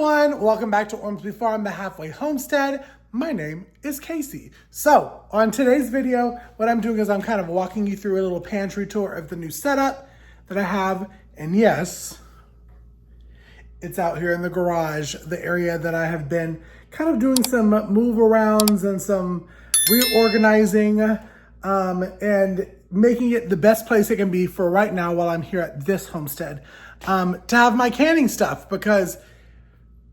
everyone, welcome back to Ormsby Farm, the halfway homestead. My name is Casey. So on today's video, what I'm doing is I'm kind of walking you through a little pantry tour of the new setup that I have. And yes, it's out here in the garage, the area that I have been kind of doing some move arounds and some reorganizing and making it the best place it can be for right now while I'm here at this homestead. To have my canning stuff, because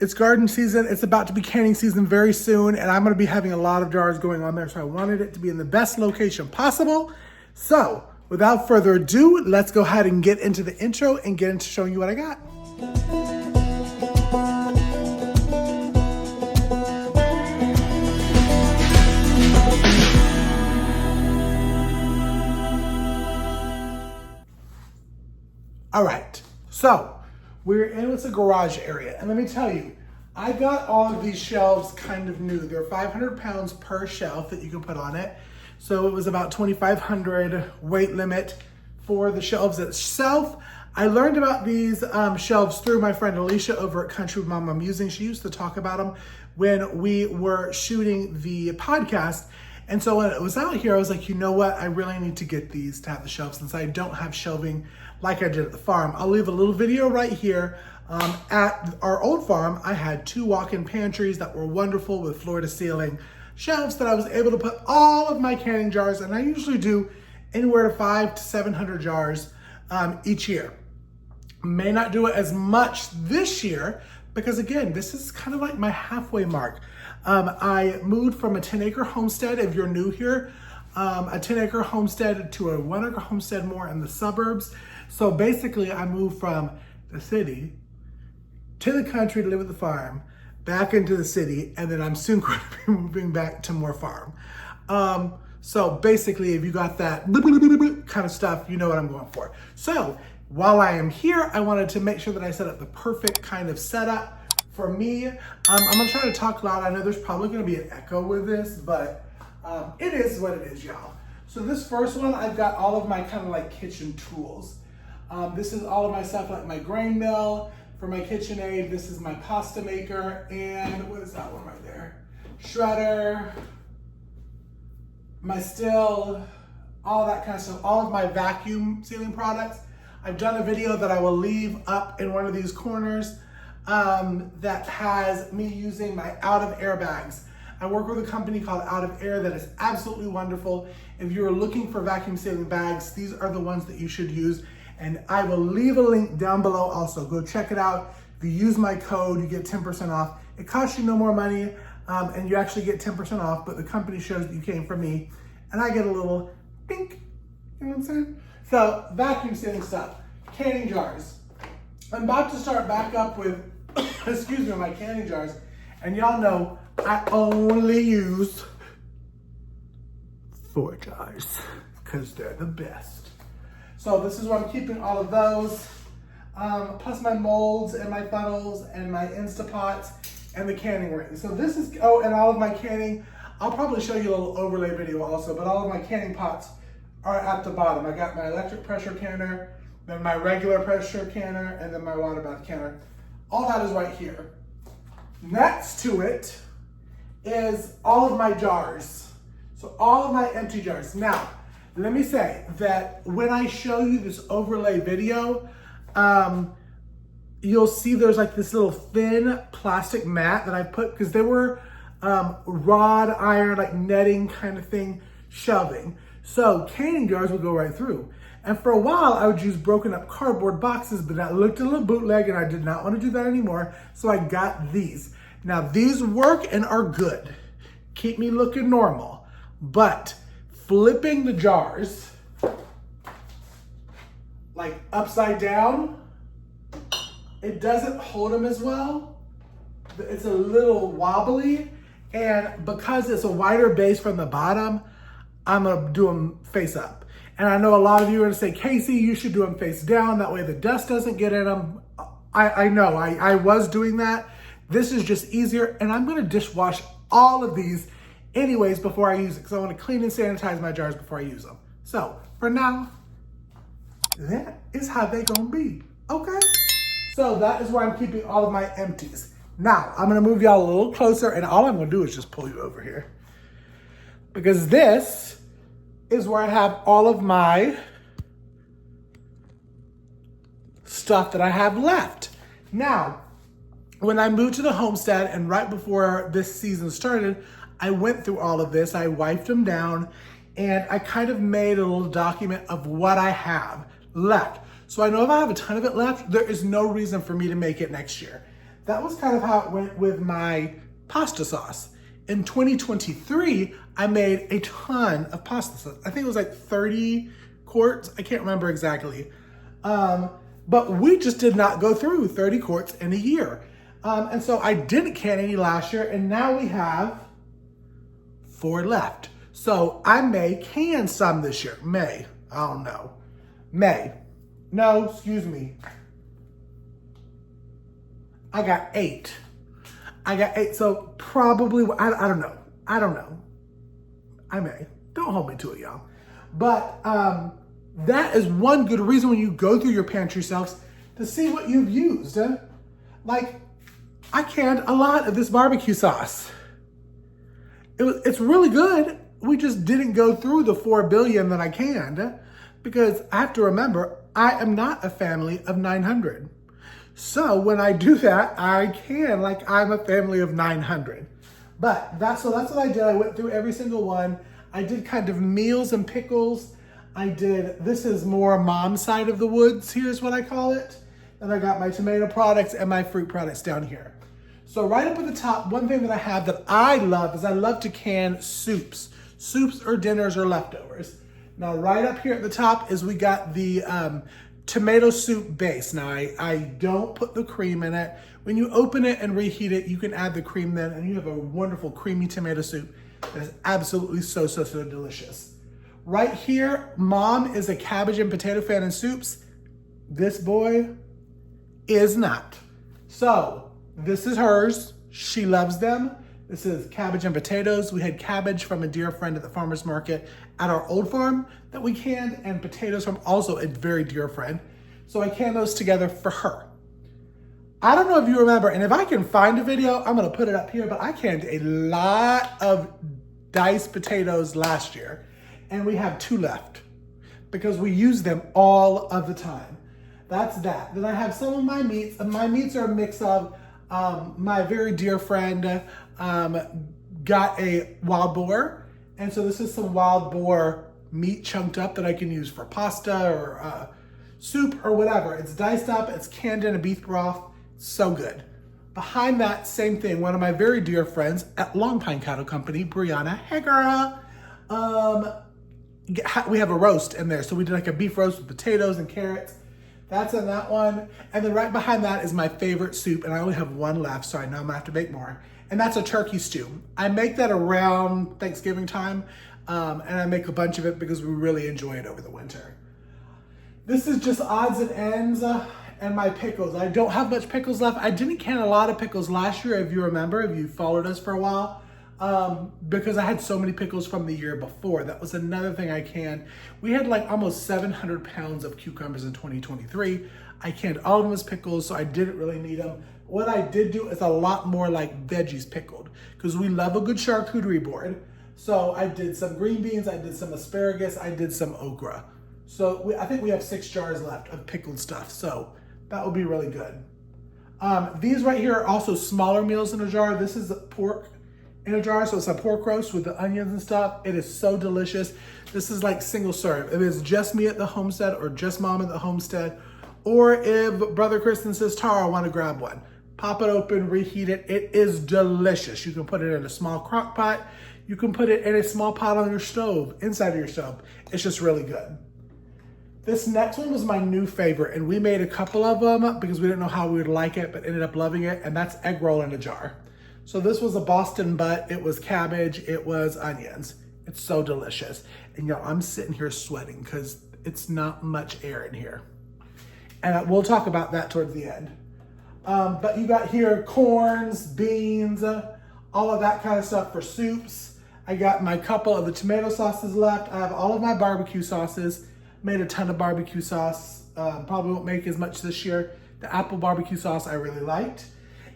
it's garden season. It's about to be canning season very soon, and I'm going to be having a lot of jars going on there, so I wanted it to be in the best location possible. So without further ado, let's go ahead and get into the intro and get into showing you what I got. All right, so we're in with the garage area, and let me tell you, I got all of these shelves kind of new. They're 500 pounds per shelf that you can put on it. So it was about 2,500 weight limit for the shelves itself. I learned about these shelves through my friend Alicia over at Country with Mama Musing. She used to talk about them when we were shooting the podcast. And so when it was out here, I was like, you know what? I really need to get these to have the shelves since I don't have shelving like I did at the farm. I'll leave a little video right here. At our old farm, I had 2 walk-in pantries that were wonderful with floor-to-ceiling shelves that I was able to put all of my canning jars, and I usually do anywhere to 500 to 700 jars each year. May not do it as much this year because, again, this is kind of like my halfway mark. I moved from a 10-acre homestead, if you're new here, a 10-acre homestead to a 1-acre homestead more in the suburbs. So basically, I moved from the city to the country to live at the farm, back into the city, and then I'm soon going to be moving back to more farm. So basically, if you got that kind of stuff, you know what I'm going for. So while I am here, I wanted to make sure that I set up the perfect kind of setup for me. I'm gonna try to talk loud. I know there's probably gonna be an echo with this, but it is what it is, y'all. So this first one, I've got all of my kind of like kitchen tools. This is all of my stuff, like my grain mill for my KitchenAid. This is my pasta maker, and what is that one right there? Shredder, my still, all that kind of stuff. All of my vacuum sealing products. I've done a video that I will leave up in one of these corners that has me using my out of air bags. I work with a company called Out of Air that is absolutely wonderful. If you're looking for vacuum sealing bags, these are the ones that you should use. And I will leave a link down below also. Go check it out. If you use my code, you get 10% off. It costs you no more money, and you actually get 10% off, but the company shows that you came from me, and I get a little pink, you know what I'm saying? So vacuum sealing stuff, canning jars. I'm about to start back up with, excuse me, my canning jars, and y'all know I only use 4 jars, because they're the best. So this is where I'm keeping all of those, plus my molds and my funnels and my Instapots and the canning rings. So this is, oh, and all of my canning, I'll probably show you a little overlay video also, but all of my canning pots are at the bottom. I got my electric pressure canner, then my regular pressure canner, and then my water bath canner. All that is right here. Next to it is all of my jars. So all of my empty jars. Now, let me say that when I show you this overlay video, you'll see there's like this little thin plastic mat that I put, because they were rod iron, like netting kind of thing, shelving. So canning jars would go right through. And for a while, I would use broken up cardboard boxes, but that looked a little bootleg and I did not want to do that anymore. So I got these. Now these work and are good. Keep me looking normal, but flipping the jars like upside down, it doesn't hold them as well. It's a little wobbly, and because it's a wider base from the bottom, I'm gonna do them face up. And I know a lot of you are gonna say, Casey, you should do them face down, that way the dust doesn't get in them. I know, I was doing that. This is just easier, and I'm gonna dishwash all of these anyways before I use it, because I want to clean and sanitize my jars before I use them. So for now, that is how they gonna be, okay? So that is where I'm keeping all of my empties. Now, I'm gonna move y'all a little closer, and all I'm gonna do is just pull you over here. Because this is where I have all of my stuff that I have left. Now, when I moved to the homestead and right before this season started, I went through all of this. I wiped them down and I kind of made a little document of what I have left. So I know if I have a ton of it left, there is no reason for me to make it next year. That was kind of how it went with my pasta sauce. In 2023, I made a ton of pasta sauce. I think it was like 30 quarts. I can't remember exactly. But we just did not go through 30 quarts in a year. And so I didn't can any last year, and now we have 4 left. So I may can some this year. May. I don't know. May. No, excuse me. I got 8. So probably, I don't know. I don't know. I may. Don't hold me to it, y'all. But that is one good reason when you go through your pantry shelves to see what you've used. Like, I canned a lot of this barbecue sauce. It's really good. We just didn't go through the 4 billion that I canned because I have to remember, I am not a family of 900. So when I do that, I can like I'm a family of 900. But that's what I did. I went through every single one. I did kind of meals and pickles. This is more mom's side of the woods, here's what I call it. And I got my tomato products and my fruit products down here. So right up at the top, one thing that I have that I love is I love to can soups. Soups or dinners or leftovers. Now right up here at the top is we got the tomato soup base. Now I don't put the cream in it. When you open it and reheat it, you can add the cream then and you have a wonderful creamy tomato soup that is absolutely so delicious. Right here, mom is a cabbage and potato fan in soups. This boy is not. So this is hers. She loves them. This is cabbage and potatoes. We had cabbage from a dear friend at the farmer's market at our old farm that we canned, and potatoes from also a very dear friend. So I canned those together for her. I don't know if you remember, and if I can find a video, I'm gonna put it up here, but I canned a lot of diced potatoes last year, and we have 2 left because we use them all of the time. That's that. Then I have some of my meats, and my meats are a mix of my very dear friend got a wild boar. And so this is some wild boar meat chunked up that I can use for pasta or soup or whatever. It's diced up, it's canned in a beef broth, so good. Behind that, same thing, one of my very dear friends at Long Pine Cattle Company, Brianna, hey girl, we have a roast in there. So we did like a beef roast with potatoes and carrots. That's in that one. And then right behind that is my favorite soup, and I only have 1 left, so I know I'm gonna have to make more. And that's a turkey stew. I make that around Thanksgiving time, and I make a bunch of it because we really enjoy it over the winter. This is just odds and ends and my pickles. I don't have much pickles left. I didn't can a lot of pickles last year, if you remember, if you followed us for a while, because I had so many pickles from the year before. That was another thing I canned. We had like almost 700 pounds of cucumbers in 2023. I canned all of them as pickles, so I didn't really need them. What I did do is a lot more like veggies pickled because we love a good charcuterie board. So I did some green beans, I did some asparagus, I did some okra. So I think we have 6 jars left of pickled stuff. So that will be really good. These right here are also smaller meals in a jar. This is pork in a jar. So it's a pork roast with the onions and stuff. It is so delicious. This is like single serve. If it's just me at the homestead or just mom at the homestead, or if Brother Chris and Sis Tara want to grab one, pop it open, reheat it. It is delicious. You can put it in a small crock pot. You can put it in a small pot on your stove, inside of your stove. It's just really good. This next one was my new favorite, and we made a couple of them because we didn't know how we would like it, but ended up loving it, and that's egg roll in a jar. So this was a Boston butt. It was cabbage. It was onions. It's so delicious. And y'all, I'm sitting here sweating because it's not much air in here. And we'll talk about that towards the end. But you got here corns, beans, all of that kind of stuff for soups. I got my couple of the tomato sauces left. I have all of my barbecue sauces. Made a ton of barbecue sauce. Probably won't make as much this year. The apple barbecue sauce I really liked.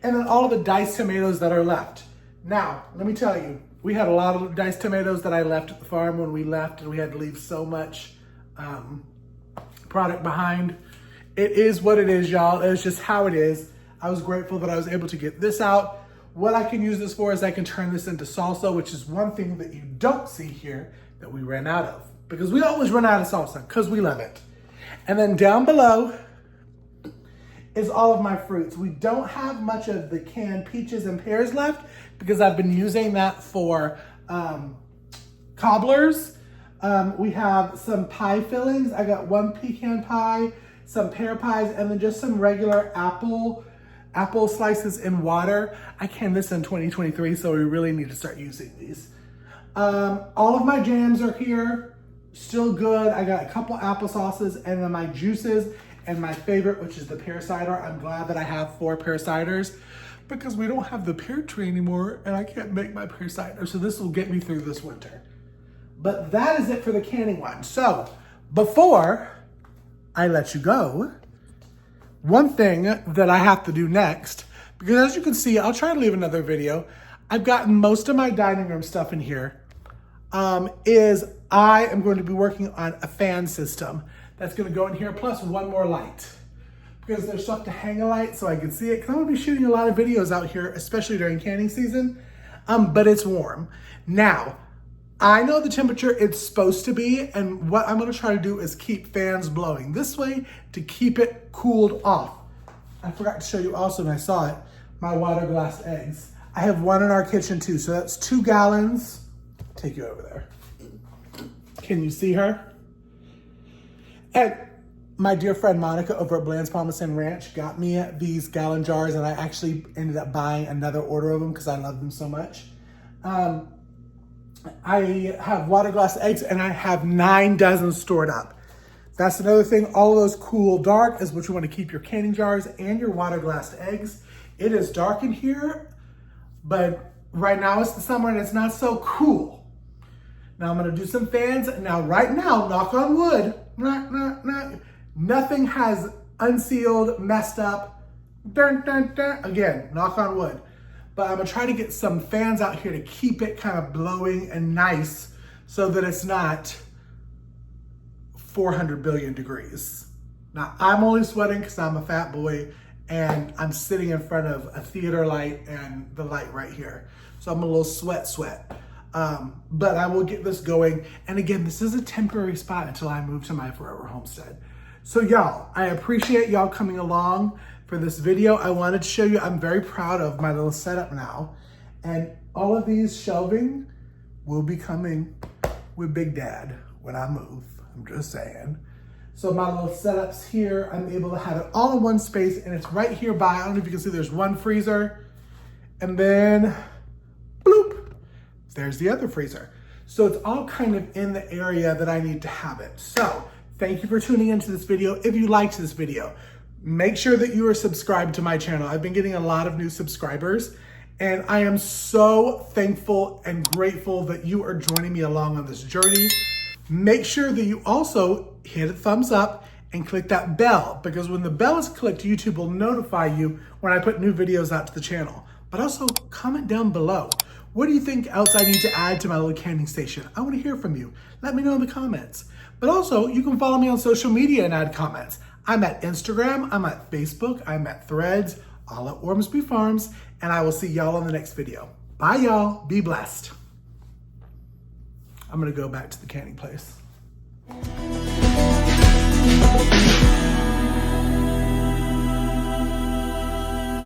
and then all of the diced tomatoes that are left. Now, let me tell you, we had a lot of diced tomatoes that I left at the farm when we left, and we had to leave so much product behind. It is what it is, y'all. It's just how it is. I was grateful that I was able to get this out. What I can use this for is I can turn this into salsa, which is one thing that you don't see here that we ran out of, because we always run out of salsa because we love it. And then down below is all of my fruits. We don't have much of the canned peaches and pears left because I've been using that for cobblers. We have some pie fillings. I got one pecan pie, some pear pies, and then just some regular apple slices in water. I canned this in 2023, so we really need to start using these. All of my jams are here, still good. I got a couple apple sauces, and then my juices, and my favorite, which is the pear cider. I'm glad that I have 4 pear ciders because we don't have the pear tree anymore, and I can't make my pear cider, so this will get me through this winter. But that is it for the canning one. So before I let you go, one thing that I have to do next, because as you can see, I'll try to leave another video. I've gotten most of my dining room stuff in here, is I am going to be working on a fan system that's going to go in here, plus one more light, because there's stuff to hang a light so I can see it, because I'm going to be shooting a lot of videos out here, especially during canning season, but it's warm. Now, I know the temperature it's supposed to be, and what I'm gonna try to do is keep fans blowing this way to keep it cooled off. I forgot to show you also, and I saw it, my water glass eggs. I have one in our kitchen too, so that's 2 gallons. Take you over there. Can you see her? And my dear friend Monica over at Bland's Promise and Ranch got me these gallon jars, and I actually ended up buying another order of them because I love them so much. I have water glass eggs, and I have 9 dozen stored up. That's another thing. All of those cool dark is what you want to keep your canning jars and your water glass eggs. It is dark in here, but right now it's the summer and it's not so cool. Now I'm going to do some fans. Now, right now, knock on wood, nothing has unsealed, messed up. Again, knock on wood. But I'm gonna try to get some fans out here to keep it kind of blowing and nice so that it's not 400 billion degrees. Now, I'm only sweating because I'm a fat boy and I'm sitting in front of a theater light and the light right here. So I'm a little sweat. But I will get this going. And again, this is a temporary spot until I move to my forever homestead. So y'all, I appreciate y'all coming along for this video. I wanted to show you, I'm very proud of my little setup now. And all of these shelving will be coming with Big Dad when I move, I'm just saying. So my little setups here, I'm able to have it all in one space, and it's right here by, I don't know if you can see, there's one freezer, and then, bloop, there's the other freezer. So it's all kind of in the area that I need to have it. So thank you for tuning into this video. If you liked this video, make sure that you are subscribed to my channel. I've been getting a lot of new subscribers, and I am so thankful and grateful that you are joining me along on this journey. Make sure that you also hit a thumbs up and click that bell, because when the bell is clicked, YouTube will notify you when I put new videos out to the channel. But also comment down below. What do you think else I need to add to my little canning station? I want to hear from you. Let me know in the comments. But also, you can follow me on social media and add comments. I'm at Instagram, I'm at Facebook, I'm at Threads, all at Ormsby Farms, and I will see y'all on the next video. Bye, y'all. Be blessed. I'm gonna go back to the canning place.